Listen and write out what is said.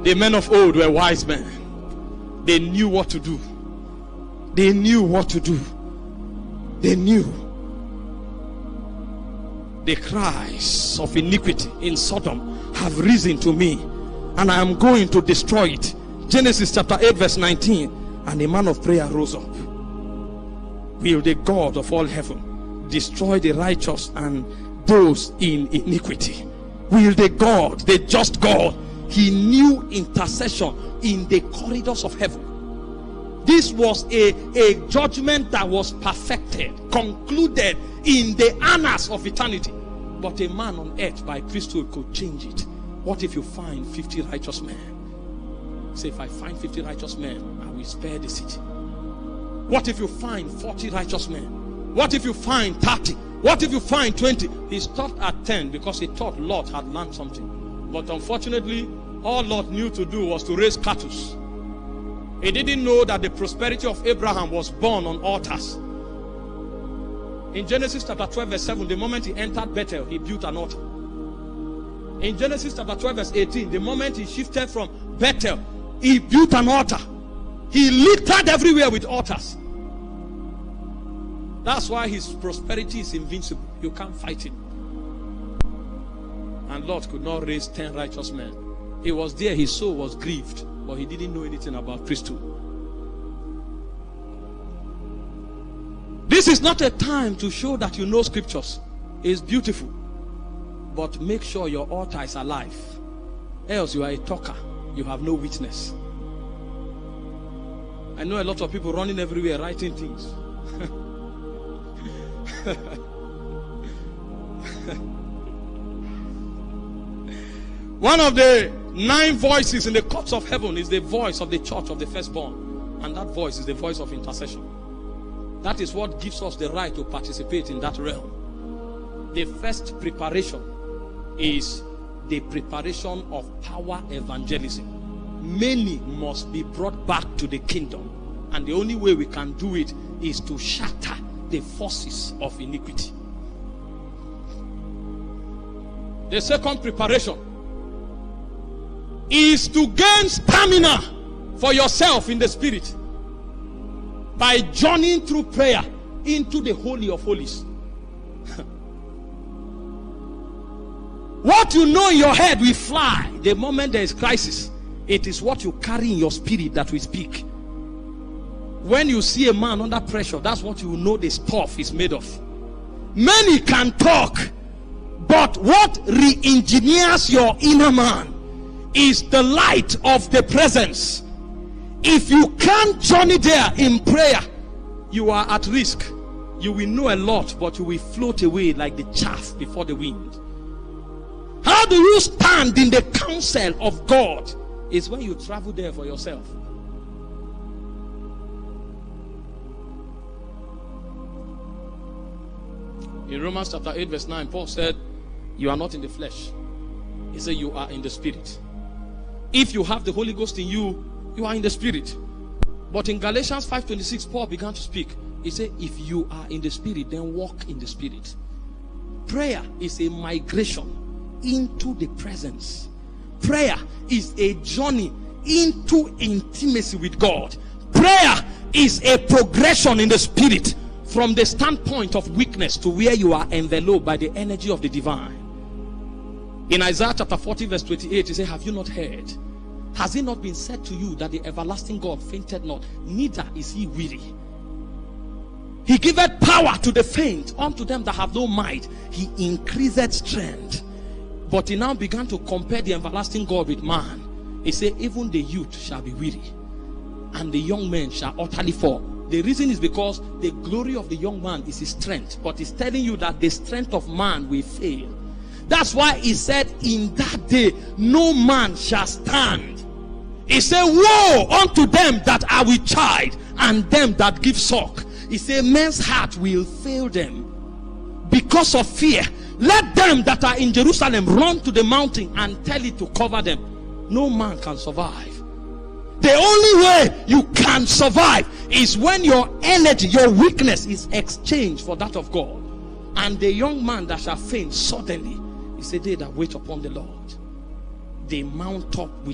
The men of old were wise men. They knew what to do. They knew what to do. They knew. The cries of iniquity in Sodom have risen to me, and I am going to destroy it. Genesis chapter 8 verse 19. And a man of prayer rose up. Will the God of all heaven destroy the righteous and those in iniquity? Will the God, the just God, he knew intercession in the corridors of heaven. This was a judgment that was perfected, concluded in the annals of eternity. But a man on earth by priesthood could change it. What if you find 50 righteous men? Say, if I find 50 righteous men, I will spare the city. What if you find 40 righteous men? What if you find 30? What if you find 20? He stopped at 10 because he thought Lot had learned something. But unfortunately, all Lot knew to do was to raise cattle. He didn't know that the prosperity of Abraham was born on altars. In Genesis chapter 12 verse 7, the moment he entered Bethel, he built an altar. In Genesis chapter 12 verse 18, the moment he shifted from Bethel, he built an altar. He littered everywhere with altars. That's why his prosperity is invincible. You can't fight him. And Lot could not raise 10 righteous men. He was there, his soul was grieved, but he didn't know anything about priesthood. This is not a time to show that you know scriptures. It's beautiful, but make sure your altar is alive. Else you are a talker. You have no witness. I know a lot of people running everywhere writing things. One of the 9 voices in the courts of heaven is the voice of the church of the firstborn, and that voice is the voice of intercession. That is what gives us the right to participate in that realm. The first preparation is the preparation of power evangelism. Many must be brought back to the kingdom, and the only way we can do it is to shatter the forces of iniquity. The second preparation is to gain stamina for yourself in the spirit by journeying through prayer into the Holy of Holies. What you know in your head will fly the moment there is crisis. It is what you carry in your spirit that will speak. When you see a man under pressure, that's what you know the stuff is made of. Many can talk, but what re-engineers your inner man is the light of the presence. If you can't journey there in prayer, you are at risk. You will know a lot, but you will float away like the chaff before the wind. How do you stand in the counsel of God? It's when you travel there for yourself. In Romans chapter 8 verse 9, Paul said, you are not in the flesh. He said you are in the spirit. If you have the Holy Ghost in you, you are in the spirit. But in Galatians 5:26, Paul began to speak. He said, if you are in the spirit, then walk in the spirit. Prayer is a migration into the presence. Prayer is a journey into intimacy with God. Prayer is a progression in the spirit from the standpoint of weakness to where you are enveloped by the energy of the divine. In Isaiah chapter 40 verse 28, he said, have you not heard? Has it not been said to you that the everlasting God fainted not, neither is he weary? He giveth power to the faint, unto them that have no might he increaseth strength. But he now began to compare the everlasting God with man. He said, even the youth shall be weary, and the young men shall utterly fall. The reason is because the glory of the young man is his strength, but he's telling you that the strength of man will fail. That's why he said, in that day no man shall stand. He said, woe unto them that are with child, and them that give suck. He said, men's heart will fail them because of fear. Let them that are in Jerusalem run to the mountain and tell it to cover them. No man can survive. The only way you can survive is when your energy, your weakness is exchanged for that of God. And the young man that shall faint suddenly, he said, they that wait upon the Lord, they mount up with